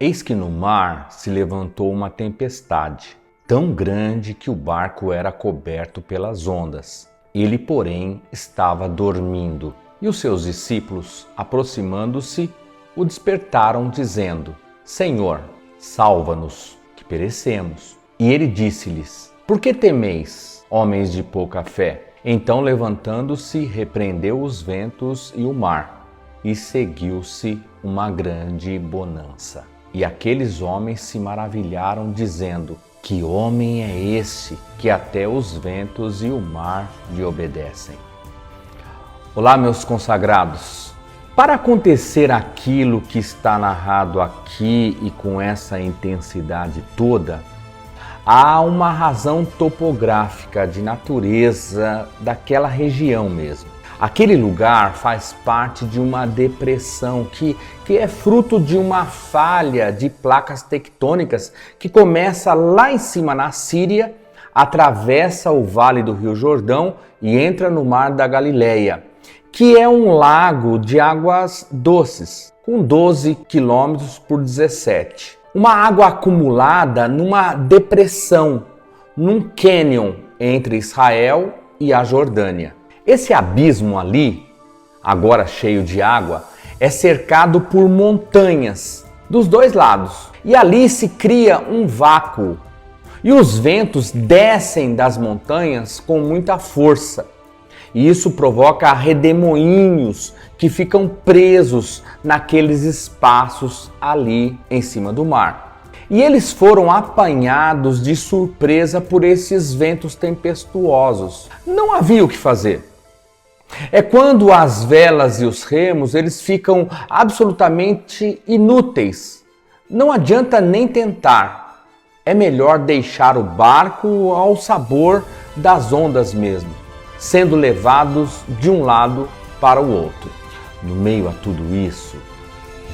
Eis que no mar se levantou uma tempestade, tão grande que o barco era coberto pelas ondas. Ele, porém, estava dormindo. E os seus discípulos, aproximando-se, o despertaram, dizendo: Senhor, salva-nos, que perecemos. E ele disse-lhes: Por que temeis, homens de pouca fé? Então, levantando-se, repreendeu os ventos e o mar, e seguiu-se uma grande bonança. E aqueles homens se maravilharam, dizendo: Que homem é esse, que até os ventos e o mar lhe obedecem? Olá, meus consagrados. Para acontecer aquilo que está narrado aqui e com essa intensidade toda, há uma razão topográfica de natureza daquela região mesmo. Aquele lugar faz parte de uma depressão que é fruto de uma falha de placas tectônicas que começa lá em cima na Síria, atravessa o Vale do Rio Jordão e entra no Mar da Galileia, que é um lago de águas doces, com 12 quilômetros por 17. Uma água acumulada numa depressão, num cânion entre Israel e a Jordânia. Esse abismo ali, agora cheio de água, é cercado por montanhas dos dois lados. E ali se cria um vácuo. E os ventos descem das montanhas com muita força. E isso provoca redemoinhos que ficam presos naqueles espaços ali em cima do mar. E eles foram apanhados de surpresa por esses ventos tempestuosos. Não havia o que fazer. É quando as velas e os remos eles ficam absolutamente inúteis. Não adianta nem tentar. É melhor deixar o barco ao sabor das ondas mesmo, sendo levados de um lado para o outro. No meio a tudo isso,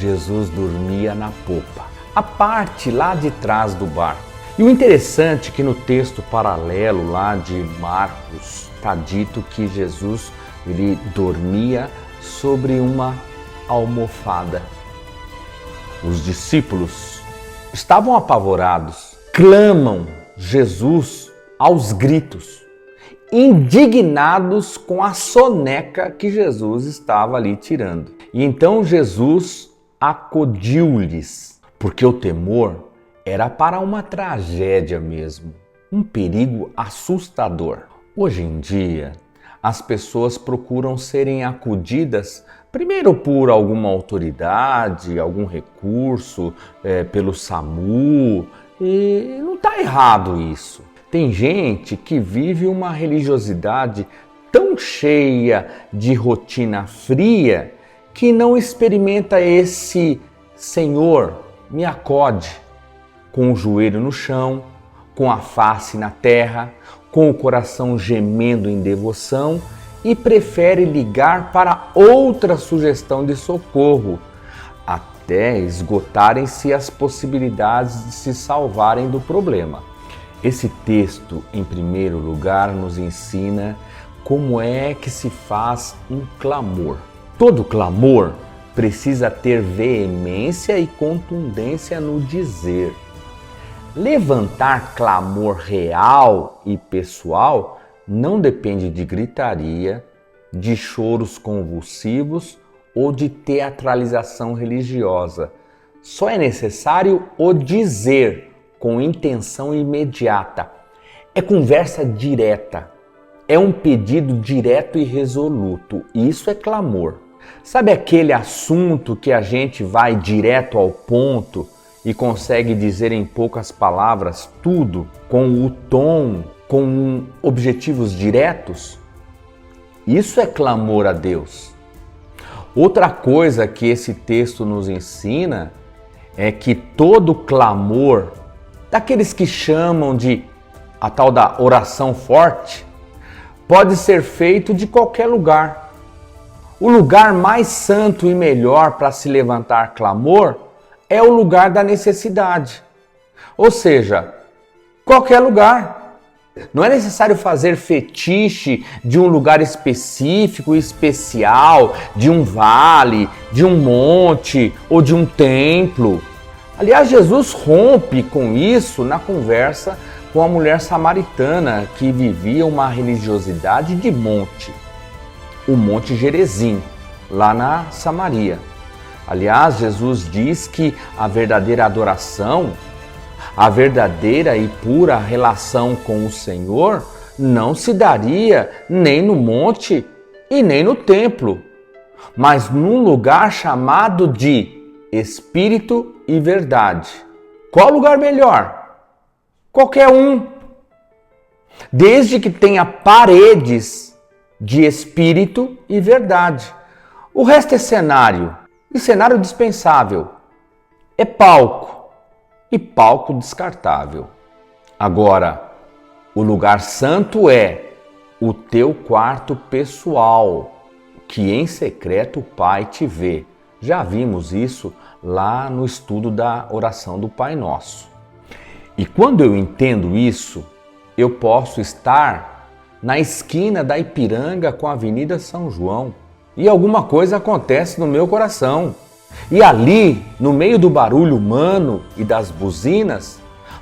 Jesus dormia na popa, a parte lá de trás do barco. E o interessante é que no texto paralelo lá de Marcos está dito que Jesus ele dormia sobre uma almofada. Os discípulos estavam apavorados, clamam Jesus aos gritos, indignados com a soneca que Jesus estava ali tirando. E então Jesus acudiu-lhes, porque o temor era para uma tragédia mesmo, um perigo assustador. Hoje em dia, as pessoas procuram serem acudidas primeiro por alguma autoridade, algum recurso, pelo SAMU, e não está errado isso. Tem gente que vive uma religiosidade tão cheia de rotina fria que não experimenta esse Senhor, me acode, com o joelho no chão, com a face na terra, com o coração gemendo em devoção e prefere ligar para outra sugestão de socorro, até esgotarem-se as possibilidades de se salvarem do problema. Esse texto, em primeiro lugar, nos ensina como é que se faz um clamor. Todo clamor precisa ter veemência e contundência no dizer. Levantar clamor real e pessoal não depende de gritaria, de choros convulsivos ou de teatralização religiosa. Só é necessário o dizer com intenção imediata. É conversa direta. É um pedido direto e resoluto. Isso é clamor. Sabe aquele assunto que a gente vai direto ao ponto e consegue dizer em poucas palavras tudo, com o tom, com objetivos diretos? Isso é clamor a Deus. Outra coisa que esse texto nos ensina é que todo clamor, daqueles que chamam de a tal da oração forte, pode ser feito de qualquer lugar. O lugar mais santo e melhor para se levantar clamor é o lugar da necessidade. Ou seja, qualquer lugar. Não é necessário fazer fetiche de um lugar específico e especial, de um vale, de um monte ou de um templo. Aliás, Jesus rompe com isso na conversa com a mulher samaritana que vivia uma religiosidade de monte, o Monte Gerizim, lá na Samaria. Aliás, Jesus diz que a verdadeira adoração, a verdadeira e pura relação com o Senhor não se daria nem no monte e nem no templo, mas num lugar chamado de Espírito e Verdade. Qual lugar melhor? Qualquer um. Desde que tenha paredes de Espírito e Verdade. O resto é cenário. E cenário dispensável. É palco. E palco descartável. Agora, o lugar santo é o teu quarto pessoal, que em secreto o Pai te vê. Já vimos isso lá no estudo da oração do Pai Nosso. E quando eu entendo isso, eu posso estar na esquina da Ipiranga com a Avenida São João e alguma coisa acontece no meu coração. E ali, no meio do barulho humano e das buzinas,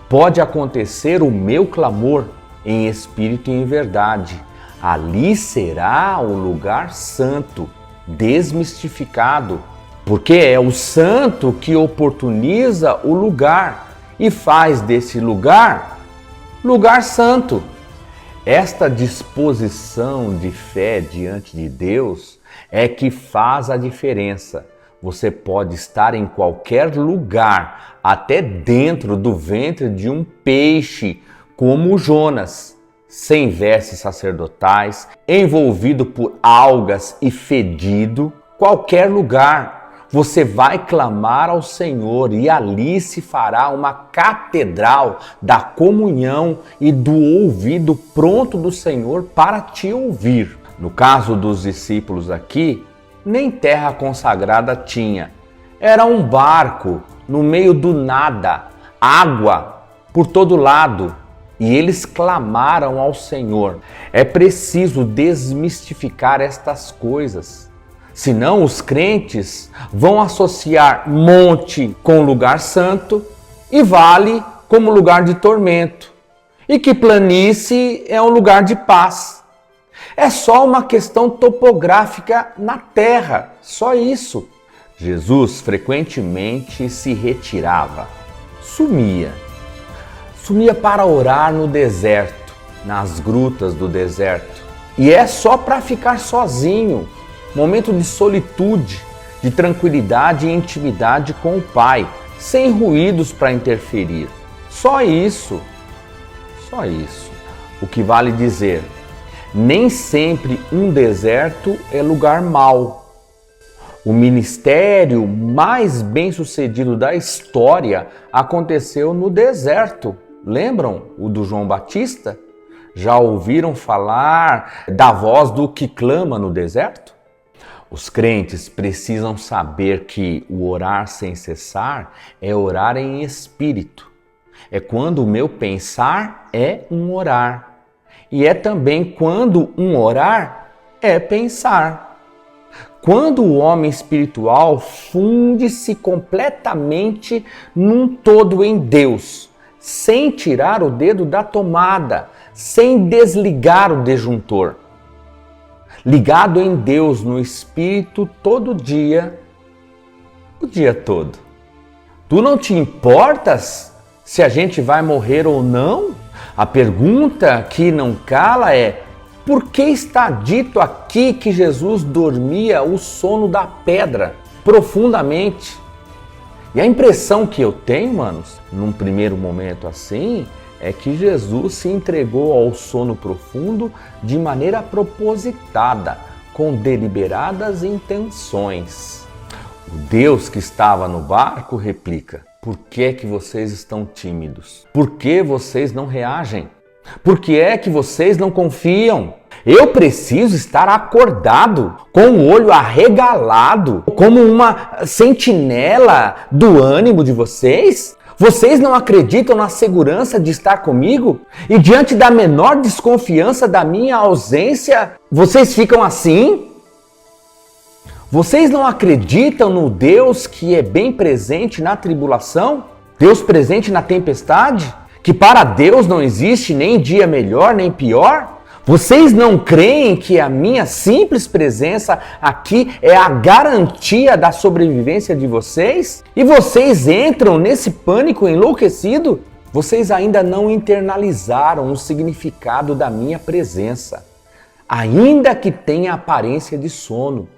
pode acontecer o meu clamor em espírito e em verdade. Ali será o lugar santo, desmistificado, porque é o santo que oportuniza o lugar e faz desse lugar santo. Esta disposição de fé diante de Deus é que faz a diferença. Você pode estar em qualquer lugar, até dentro do ventre de um peixe, como Jonas, sem vestes sacerdotais, envolvido por algas e fedido. Qualquer lugar, você vai clamar ao Senhor e ali se fará uma catedral da comunhão e do ouvido pronto do Senhor para te ouvir. No caso dos discípulos aqui, nem terra consagrada tinha. Era um barco no meio do nada, água por todo lado. E eles clamaram ao Senhor. É preciso desmistificar estas coisas. Senão os crentes vão associar monte com lugar santo e vale como lugar de tormento. E que planície é um lugar de paz. É só uma questão topográfica na terra, só isso. Jesus frequentemente se retirava, sumia para orar no deserto, nas grutas do deserto. E é só para ficar sozinho. Momento de solitude, de tranquilidade e intimidade com o Pai, sem ruídos para interferir. Só isso. Só isso. O que vale dizer, nem sempre um deserto é lugar mau. O ministério mais bem-sucedido da história aconteceu no deserto. Lembram o do João Batista? Já ouviram falar da voz do que clama no deserto? Os crentes precisam saber que o orar sem cessar é orar em espírito. É quando o meu pensar é um orar. E é também quando um orar é pensar. Quando o homem espiritual funde-se completamente num todo em Deus, sem tirar o dedo da tomada, sem desligar o disjuntor. Ligado em Deus, no Espírito, todo dia, o dia todo. Tu não te importas se a gente vai morrer ou não? A pergunta que não cala é: por que está dito aqui que Jesus dormia o sono da pedra profundamente? E a impressão que eu tenho, manos, num primeiro momento assim, é que Jesus se entregou ao sono profundo de maneira propositada, com deliberadas intenções. O Deus que estava no barco replica: por que é que vocês estão tímidos? Por que vocês não reagem? Por que é que vocês não confiam? Eu preciso estar acordado, com o olho arregalado, como uma sentinela do ânimo de vocês? Vocês não acreditam na segurança de estar comigo? E diante da menor desconfiança da minha ausência, vocês ficam assim? Vocês não acreditam no Deus que é bem presente na tribulação? Deus presente na tempestade? Que para Deus não existe nem dia melhor nem pior? Vocês não creem que a minha simples presença aqui é a garantia da sobrevivência de vocês? E vocês entram nesse pânico enlouquecido? Vocês ainda não internalizaram o significado da minha presença, ainda que tenha aparência de sono.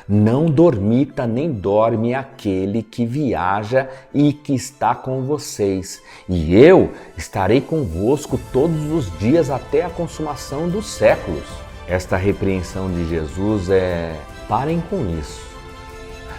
Não dormita nem dorme aquele que viaja e que está com vocês. E eu estarei convosco todos os dias até a consumação dos séculos. Esta repreensão de Jesus parem com isso.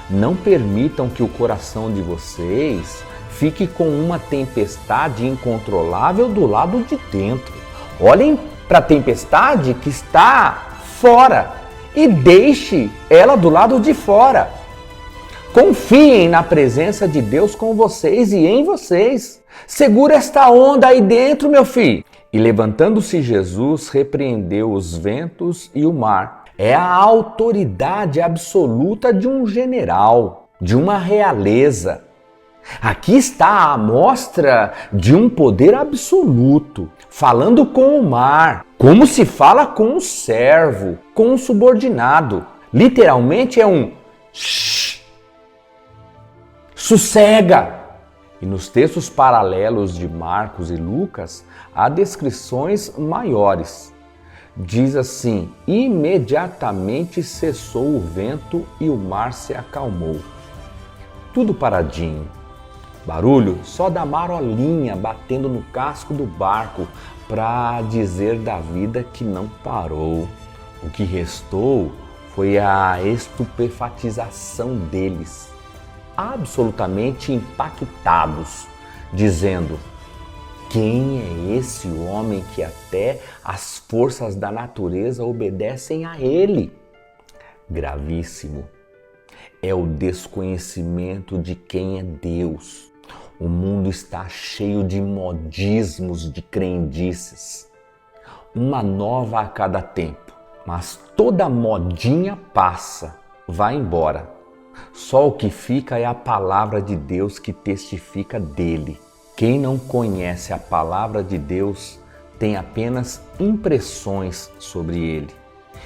Não permitam que o coração de vocês fique com uma tempestade incontrolável do lado de dentro. Olhem para a tempestade que está fora e deixe ela do lado de fora. Confiem na presença de Deus com vocês e em vocês. Segura esta onda aí dentro, meu filho. E levantando-se Jesus, repreendeu os ventos e o mar. É a autoridade absoluta de um general, de uma realeza. Aqui está a amostra de um poder absoluto, falando com o mar, como se fala com um servo, com um subordinado. Literalmente é um shh, sossega. E nos textos paralelos de Marcos e Lucas, há descrições maiores. Diz assim: imediatamente cessou o vento e o mar se acalmou. Tudo paradinho. Barulho só da marolinha batendo no casco do barco para dizer da vida que não parou. O que restou foi a estupefatização deles, absolutamente impactados, dizendo: quem é esse homem que até as forças da natureza obedecem a ele? Gravíssimo. É o desconhecimento de quem é Deus. O mundo está cheio de modismos, de crendices. Uma nova a cada tempo. Mas toda modinha passa, vai embora. Só o que fica é a palavra de Deus que testifica dele. Quem não conhece a palavra de Deus tem apenas impressões sobre ele.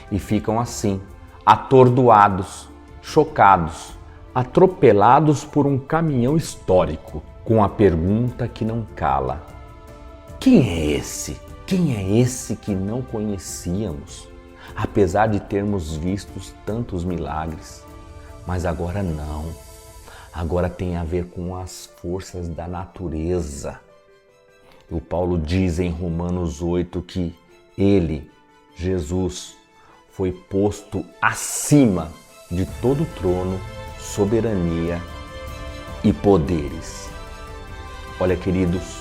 E ficam assim, atordoados, chocados, atropelados por um caminhão histórico, com a pergunta que não cala: quem é esse? Quem é esse que não conhecíamos, apesar de termos visto tantos milagres? Mas agora não. Agora tem a ver com as forças da natureza. O Paulo diz em Romanos 8 que ele, Jesus, foi posto acima de todo trono, soberania e poderes. Olha, queridos,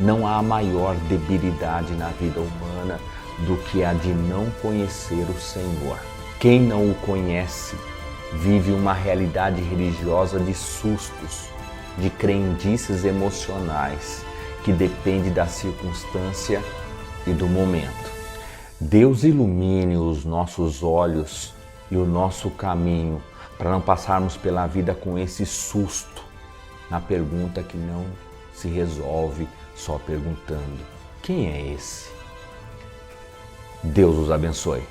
não há maior debilidade na vida humana do que a de não conhecer o Senhor. Quem não o conhece vive uma realidade religiosa de sustos, de crendices emocionais, que depende da circunstância e do momento. Deus ilumine os nossos olhos e o nosso caminho para não passarmos pela vida com esse susto na pergunta que não se resolve só perguntando: quem é esse? Deus os abençoe.